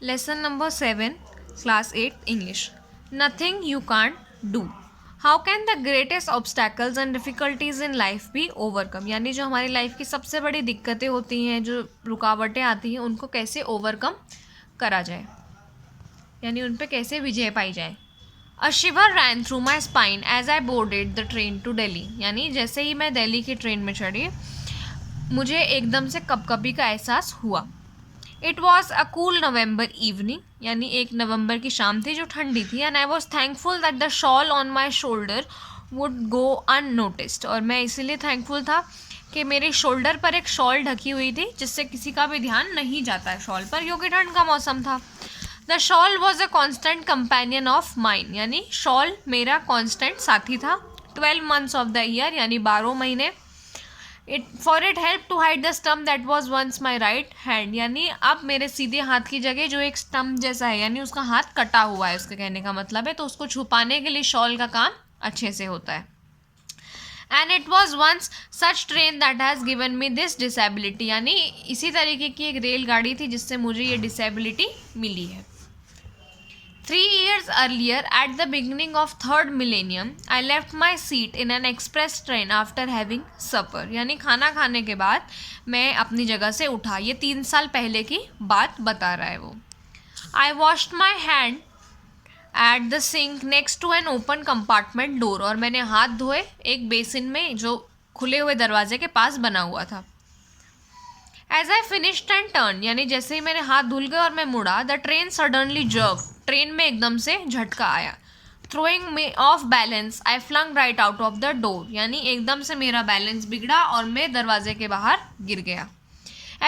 Lesson number 7, Class 8 English. Nothing you can't do. How can the greatest obstacles and difficulties in life be overcome? यानी जो हमारी life की सबसे बड़ी दिक्कतें होती हैं, जो रुकावटें आती हैं, उनको कैसे ओवरकम करा जाए, यानी उन पे कैसे विजय पाई जाए. A shiver ran through my spine as I boarded the train to Delhi. यानी जैसे ही मैं दिल्ली की ट्रेन में चढ़ी, मुझे एकदम से कपकपी का एहसास हुआ. It was a cool November evening, यानी 1 नवंबर की शाम थी जो ठंडी थी. And I was thankful that the shawl on my shoulder would go unnoticed. और मैं इसीलिए थैंकफुल था कि मेरे शोल्डर पर एक शॉल ढकी हुई थी जिससे किसी का भी ध्यान नहीं जाता है शॉल पर, क्योंकि ठंड का मौसम था. The shawl was a constant companion of mine, यानी शॉल मेरा कॉन्स्टेंट साथी था. 12 months ऑफ द ईयर, यानी 12 महीने. It help to hide the stump that was once my right hand, यानी अब मेरे सीधे हाथ की जगह जो एक स्टम्प जैसा है, यानी उसका हाथ कटा हुआ है, उसके कहने का मतलब है, तो उसको छुपाने के लिए शॉल का काम अच्छे से होता है. And it was once such train that has given me this disability, यानी इसी तरीके की एक रेलगाड़ी थी जिससे मुझे ये डिसेबिलिटी मिली है. 3 years earlier, at the beginning of 3rd millennium, I left my seat in an express train after having supper. यानी खाना खाने के बाद मैं अपनी जगह से उठा. ये 3 साल पहले की बात बता रहा है वो. I washed my hand at the sink next to an open compartment door. और मैंने हाथ धोए एक बेसिन में जो खुले हुए दरवाजे के पास बना हुआ था. As I finished and turned, यानी जैसे ही मेरे हाथ धुल गए और मैं मुड़ा, the train suddenly jerked. Train में एकदम से झटका आया. Throwing me off balance, I flung right out of the door. यानी एकदम से मेरा बैलेंस बिगड़ा और मैं दरवाजे के बाहर गिर गया.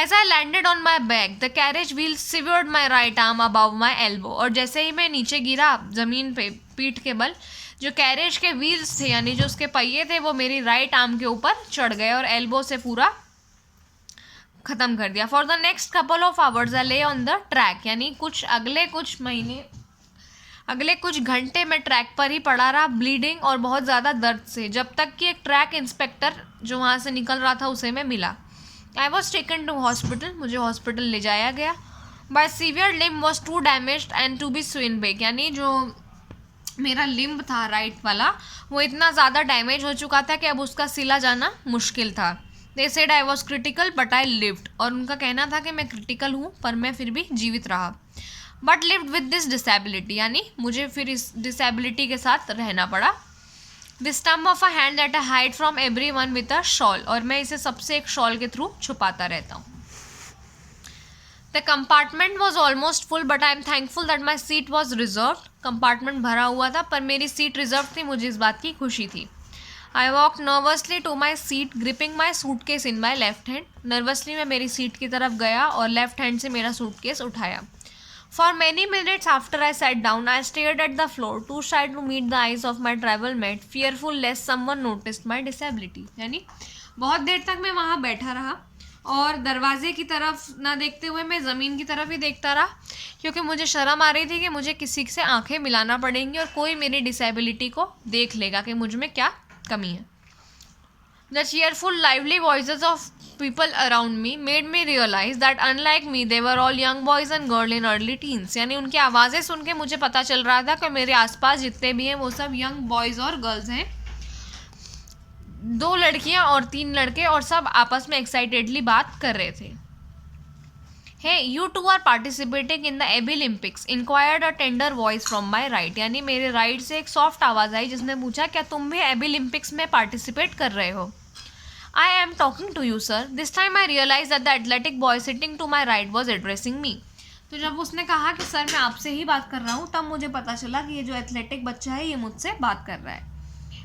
As I landed on my back, the carriage wheel severed my right arm above my elbow. और जैसे ही मैं नीचे गिरा जमीन पे पीठ के बल, जो कैरेज के व्हील्स थे यानी जो उसके पहिए थे वो मेरी राइट आर्म के ऊपर चढ़ गए और एल्बो से पूरा ख़त्म कर दिया. For the next couple of hours I ले ऑन द ट्रैक, यानी अगले कुछ घंटे में ट्रैक पर ही पड़ा रहा, ब्लीडिंग और बहुत ज़्यादा दर्द से, जब तक कि एक ट्रैक इंस्पेक्टर जो वहाँ से निकल रहा था उसे मैं मिला. I was taken to hospital, मुझे हॉस्पिटल ले जाया गया. By severe limb was too damaged and to be swing back, यानी जो मेरा लिम्ब था राइट वाला वो इतना ज़्यादा डैमेज हो चुका था कि अब उसका सिला जाना मुश्किल था. They said I was critical but I lived. और उनका कहना था कि मैं क्रिटिकल हूँ पर मैं फिर भी जीवित रहा. But lived with this disability, यानी मुझे फिर इस डिसेबिलिटी के साथ रहना पड़ा. The stump of a hand that I hide from everyone with a shawl, और मैं इसे सबसे एक शॉल के थ्रू छुपाता रहता हूँ. The compartment was almost full but I am thankful that my seat was reserved. Compartment भरा हुआ था पर मेरी सीट रिजर्व थी, मुझे इस बात की खुशी थी. I walked nervously to my seat, gripping my suitcase in my left hand. Nervously मैं मेरी सीट की तरफ गया और लेफ्ट हैंड से मेरा सूटकेस उठाया. For many minutes after I sat down, I stared at the floor, too shy to meet the eyes of my travel mate, fearful lest someone noticed my disability. यानी बहुत देर तक मैं वहाँ बैठा रहा और दरवाजे की तरफ ना देखते हुए मैं ज़मीन की तरफ ही देखता रहा, क्योंकि मुझे शर्म आ रही थी कि मुझे किसी से आंखें मिलाना पड़ेंगी और कोई मेरी डिसेबिलिटी को देख लेगा कि मुझ में क्या कमी है. The cheerful, lively voices of people around me made me realize that unlike me, they were all young boys and girls in early teens. यानी उनकी आवाज़ें सुन के मुझे पता चल रहा था कि मेरे आसपास जितने भी हैं वो सब यंग बॉयज़ और गर्ल्स हैं. 2 लड़कियां और 3 लड़के, और सब आपस में एक्साइटेडली बात कर रहे थे. Hey, you two are participating in the Abby Olympics, inquired a tender voice from my right. यानी मेरे राइट से एक सॉफ्ट आवाज़ आई जिसने पूछा क्या तुम भी एबी ओलंपिक्स में पार्टिसिपेट कर रहे हो. I am talking to you, sir. This time I realized that the athletic boy sitting to my right was addressing me. तो जब उसने कहा कि सर मैं आपसे ही बात कर रहा हूँ तब मुझे पता चला कि ये जो एथलेटिक बच्चा है ये मुझसे बात कर रहा है.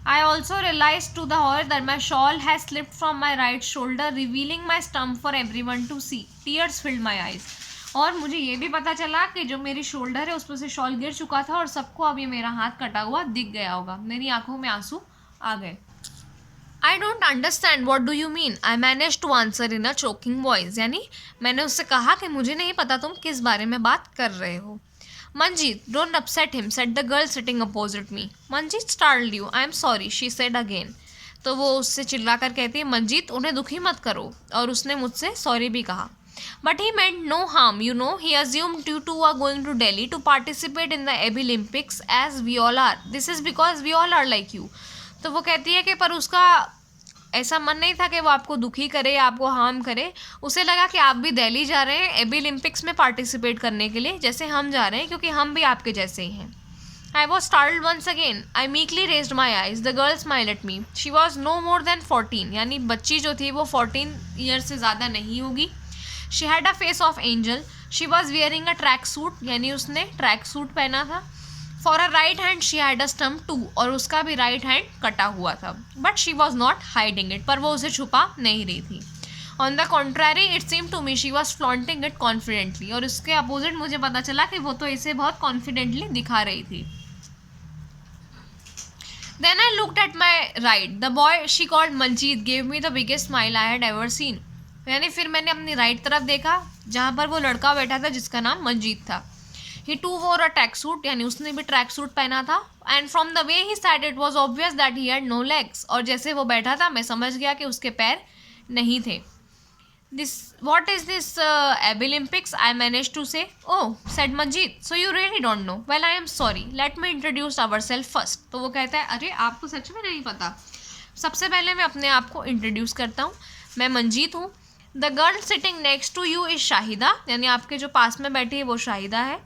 I also realized to the horror that my shawl has slipped from my right shoulder, revealing my stump for everyone to see. Tears filled my eyes. और मुझे ये भी पता चला कि जो मेरी शोल्डर है उस पर से शॉल गिर चुका था और सबको अब ये मेरा हाथ कटा हुआ दिख गया होगा. मेरी आंखों में आंसू आ गए. I don't understand. What do you mean? I managed to answer in a choking voice. यानी मैंने उससे कहा कि मुझे नहीं पता तुम किस बारे में बात कर रहे हो. Manjeet, don't upset him, said the girl sitting opposite me. Manjeet startled you. I am sorry, she said again. तो वो उससे चिल्ला कर कहती है मंजीत उन्हें दुखी मत करो, और उसने मुझसे सॉरी भी कहा. But he meant no harm, you know, he assumed you two are going to Delhi to participate in the Abilympics as we all are, this is because we all are like you. तो वो कहती है कि पर उसका ऐसा मन नहीं था कि वो आपको दुखी करे या आपको हार्म करे, उसे लगा कि आप भी दिल्ली जा रहे हैं एबी ओलंपिक्स में पार्टिसिपेट करने के लिए जैसे हम जा रहे हैं, क्योंकि हम भी आपके जैसे ही हैं। I was startled once again. I meekly raised my eyes. The girl smiled at me. She was no more than 14. यानी बच्ची जो थी वो 14 ईयर से ज़्यादा नहीं होगी. She had a face of angel. She was wearing a track suit. यानी उसने ट्रैक सूट पहना था. For her right hand she had a stump too. और उसका भी राइट हैंड कटा हुआ था. But she was not hiding it. पर वो उसे छुपा नहीं रही थी. On the contrary, it seemed to me she was flaunting it confidently. और इसके अपोजिट मुझे पता चला कि वो तो इसे बहुत कॉन्फिडेंटली दिखा रही थी. Then I looked at my right. The boy she called Manjeet gave me the biggest smile I had ever seen. यानी फिर मैंने अपनी राइट तरफ देखा जहाँ पर वो लड़का बैठा था जिसका नाम मंजीत था. He too wore a track suit, यानी उसने भी ट्रैक सूट पहना था. And from the way he sat it was obvious that he had no legs. और जैसे वो बैठा था मैं समझ गया कि उसके पैर नहीं थे. What is this Abbey Olympics? I managed to say. Oh, said Manjeet. So you really don't know? Well, I am sorry. Let me introduce ourselves first. तो वो कहता है अरे आपको सच में नहीं पता. सबसे पहले मैं अपने आप को इंट्रोड्यूस करता हूँ. मैं मंजीत हूँ. The girl sitting next to you is Shahida, यानी आपके जो पास में बैठी है वो शाहिदा है.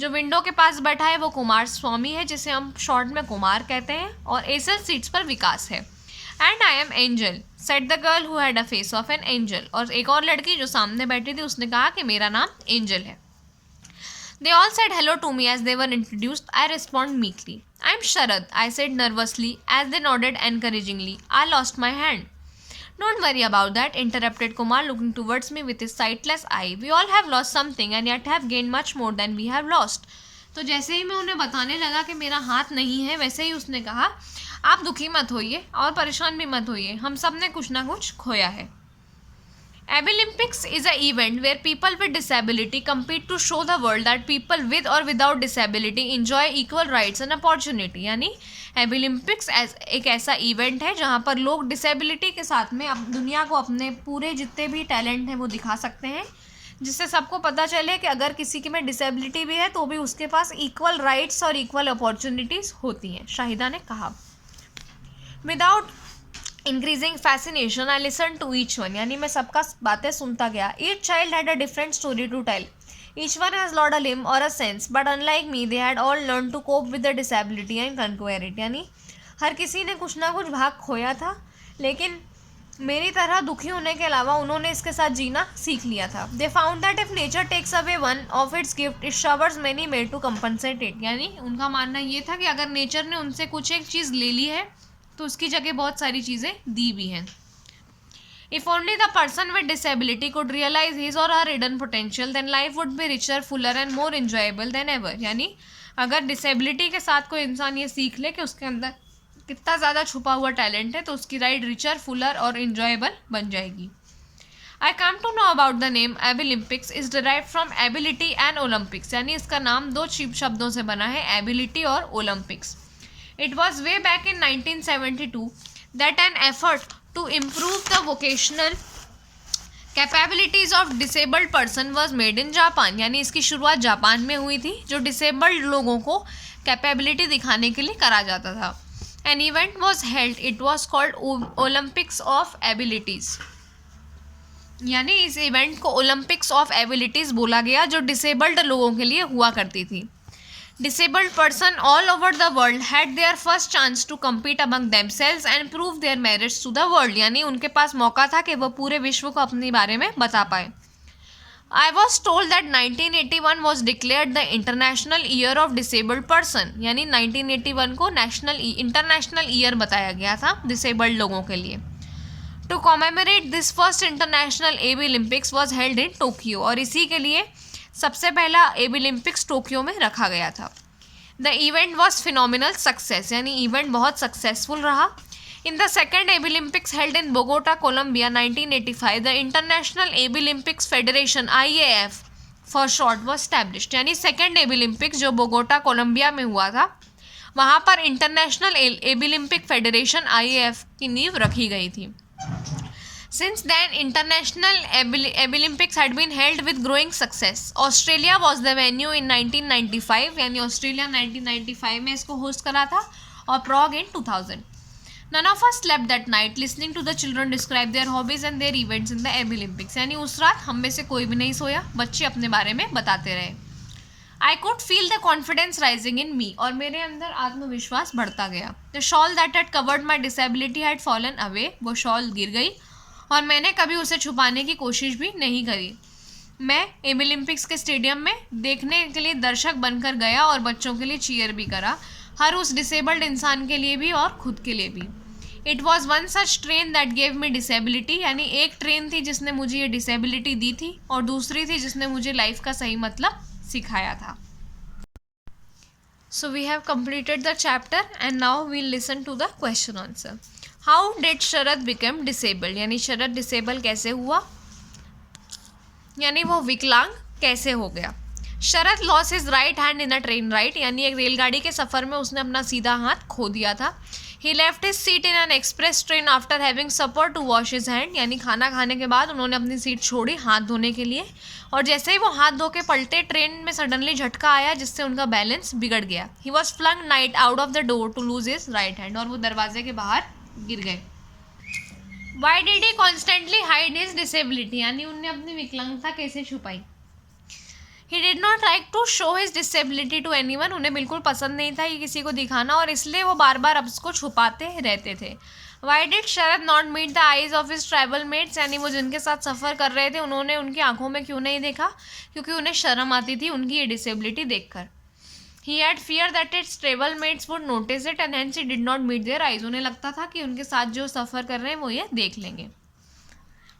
जो विंडो के पास बैठा है वो कुमार स्वामी है, जिसे हम शॉर्ट में कुमार कहते हैं. और एसल सीट्स पर विकास है. And I am angel, said the girl who had a face of an angel. और एक और लड़की जो सामने बैठी थी उसने कहा कि मेरा नाम एंजल है. They all said hello to me as they were introduced. I responded meekly. I'm Sharad, I said nervously as they nodded encouragingly. I lost my hand. Don't worry about that, interrupted Kumar, looking towards me with his sightless eye. We all have lost something and yet have gained much more than we have lost. तो जैसे ही मैं उन्हें बताने लगा कि मेरा हाथ नहीं है, वैसे ही उसने कहा आप दुखी मत होइए और परेशान भी मत होइए, हम सब ने कुछ ना कुछ खोया है. Abbey Olympics is an event where people with disability compete to show the world that people with or without disability enjoy equal rights and opportunity. यानी Abbey Olympics एक ऐसा इवेंट है जहाँ पर लोग डिसेबिलिटी के साथ में अब दुनिया को अपने पूरे जितने भी टैलेंट हैं वो दिखा सकते हैं, जिससे सबको पता चले कि अगर किसी के में डिसेबिलिटी भी है तो भी उसके पास इक्वल राइट्स और इक्वल अपॉर्चुनिटीज़ होती हैं, शाहिदा ने कहा. Without increasing fascination I listen to each one, यानी मैं सबका बातें सुनता गया. Each child had a different story to tell. Each one has lost a limb or a sense, but unlike me they had all learn to cope with the disability and conquer it. यानी हर किसी ने कुछ ना कुछ भाग खोया था, लेकिन मेरी तरह दुखी होने के अलावा उन्होंने इसके साथ जीना सीख लिया था. They found that if nature takes away one of its gift it showers many made to compensate it. यानी उनका मानना ये था कि अगर नेचर ने उनसे कुछ एक चीज़ ले ली है तो उसकी जगह बहुत सारी चीज़ें दी भी हैं. If only the person with disability could realise his or her hidden potential then life would be richer, fuller and more enjoyable than ever. यानी अगर डिसेबिलिटी के साथ कोई इंसान ये सीख ले कि उसके अंदर कितना ज़्यादा छुपा हुआ टैलेंट है तो उसकी लाइफ रिचर, फुलर और इन्जॉयबल बन जाएगी. I come to know about the name Abilympics is derived from ability and Olympics. यानी इसका नाम दो शब्दों से बना है, एबिलिटी और Olympics. It was way back in 1972 that an effort to improve the vocational capabilities of disabled person was made in Japan. यानी इसकी शुरुआत जापान में हुई थी, जो डिसेबल्ड लोगों को कैपेबिलिटी दिखाने के लिए करा जाता था. An event was held. It was called Olympics of Abilities. यानी इस इवेंट को ओलंपिक्स ऑफ एबिलिटीज़ बोला गया, जो डिसेबल्ड लोगों के लिए हुआ करती थी. Disabled person all over the world had their first chance to compete among themselves and prove their merits to the world. यानी उनके पास मौका था कि वह पूरे विश्व को अपने बारे में बता पाए. I was told that 1981 was declared the International Year of Disabled Person. यानी 1981 को इंटरनेशनल ईयर बताया गया था डिसेबल्ड लोगों के लिए. To commemorate this first international Abbey Olympics was held in Tokyo. और इसी के लिए सबसे पहला एबी ओलंपिक्स टोक्यो में रखा गया था. The event was phenomenal success, यानी इवेंट बहुत सक्सेसफुल रहा. In the second Abilympics held in Bogota, Colombia 1985 the international Abilympics federation IAF for short was established. यानी सेकेंड एबी ओलंपिक्स जो Bogota Colombia में हुआ था, वहाँ पर international Abilympics federation IAF की नींव रखी गई थी. Since then, international Olympics had been held with growing success. Australia was the venue in 1995, यानी ऑस्ट्रेलिया 1995 में इसको होस्ट करा था, और Prague in 2000. None of us slept that night listening to the children describe their hobbies and their events in the Olympics. यानी उस रात हम में से कोई भी नहीं सोया, बच्चे अपने बारे में बताते रहे. I could feel the confidence rising in me, और मेरे अंदर आत्मविश्वास बढ़ता गया. The shawl that had covered my disability had fallen away. वो शॉल गिर गई और मैंने कभी उसे छुपाने की कोशिश भी नहीं करी. मैं ओलंपिक्स के स्टेडियम में देखने के लिए दर्शक बनकर गया और बच्चों के लिए चीयर भी करा, हर उस डिसेबल्ड इंसान के लिए भी और खुद के लिए भी. It was one such train that gave me disability, यानी एक ट्रेन थी जिसने मुझे ये डिसेबिलिटी दी थी और दूसरी थी जिसने मुझे लाइफ का सही मतलब सिखाया था. So we have completed the chapter and now we'll listen to the question answer. How did Sharad become disabled, यानी शरद डिसेबल कैसे हुआ, यानी वो विकलांग कैसे हो गया. Sharad lost his right hand in a train ride, यानी एक रेलगाड़ी के सफ़र में उसने अपना सीधा हाथ खो दिया था. He left his seat in an express train after having supper to wash his hand, यानी खाना खाने के बाद उन्होंने अपनी सीट छोड़ी हाथ धोने के लिए, और जैसे ही वो हाथ धो के पलटे ट्रेन में सडनली झटका आया जिससे उनका बैलेंस बिगड़ गया. He was flung right out of the door to lose his right hand, और वो दरवाजे के बाहर गिर गए. Why did he constantly hide his disability, यानी उनने अपनी विकलांगता कैसे छुपाई. He did not like to show his disability to anyone, उन्हें बिल्कुल पसंद नहीं था ये किसी को दिखाना, और इसलिए वो बार बार अब उसको छुपाते रहते थे. Why did Sharad not meet the eyes of his travel mates, यानी वो जिनके साथ सफ़र कर रहे थे उन्होंने उनकी आंखों में क्यों नहीं देखा, क्योंकि उन्हें शर्म आती थी उनकी ये डिसेबिलिटी देखकर. He had fear that its travel mates would notice it and hence he did not meet their eyes. उन्हें लगता था कि उनके साथ जो सफ़र कर रहे हैं वो ये देख लेंगे.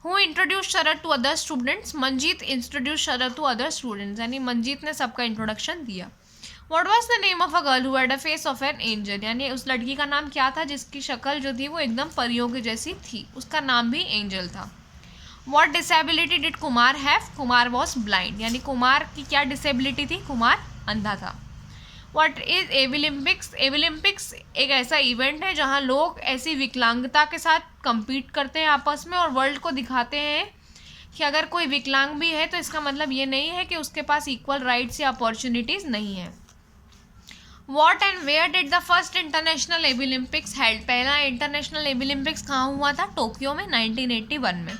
Who introduced Sharad to other students? Manjeet introduced Sharad to other students, यानी मंजीत ने सबका इंट्रोडक्शन दिया. What was the name of a girl who had a face of an angel? यानी उस लड़की का नाम क्या था जिसकी शक्ल जो थी वो एकदम परियों की जैसी थी, उसका नाम भी एंजल था. What disability did Kumar have? Kumar was blind, यानी कुमार की क्या डिसेबिलिटी थी, कुमार अंधा था. What is Olympics? ओलंपिक्स एक ऐसा इवेंट है जहां लोग ऐसी विकलांगता के साथ compete करते हैं आपस में और वर्ल्ड को दिखाते हैं कि अगर कोई विकलांग भी है तो इसका मतलब ये नहीं है कि उसके पास इक्वल राइट्स या अपॉर्चुनिटीज़ नहीं है. What and where did the first international Olympics held? पहला इंटरनेशनल ओलंपिक्स कहाँ हुआ था, टोक्यो में 1981 में.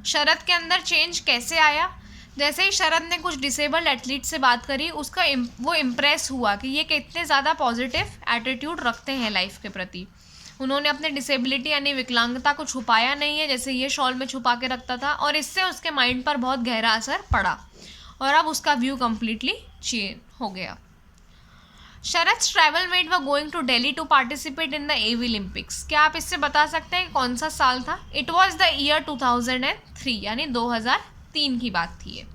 शरद के अंदर चेंज कैसे आया, जैसे ही शरद ने कुछ डिसेबल्ड एथलीट से बात करी उसका वो इम्प्रेस हुआ कि ये कितने ज़्यादा पॉजिटिव एटीट्यूड रखते हैं लाइफ के प्रति. उन्होंने अपने डिसेबिलिटी यानी विकलांगता को छुपाया नहीं है जैसे ये शॉल में छुपा के रखता था, और इससे उसके माइंड पर बहुत गहरा असर पड़ा और अब उसका व्यू कम्प्लीटली चेंज हो गया. Sharad's travel mates were going to Delhi to participate in the Olympics. क्या आप इससे बता सकते हैं कौन सा साल था? इट वॉज द ईयर 2003, यानी 2003 की बात थी ये.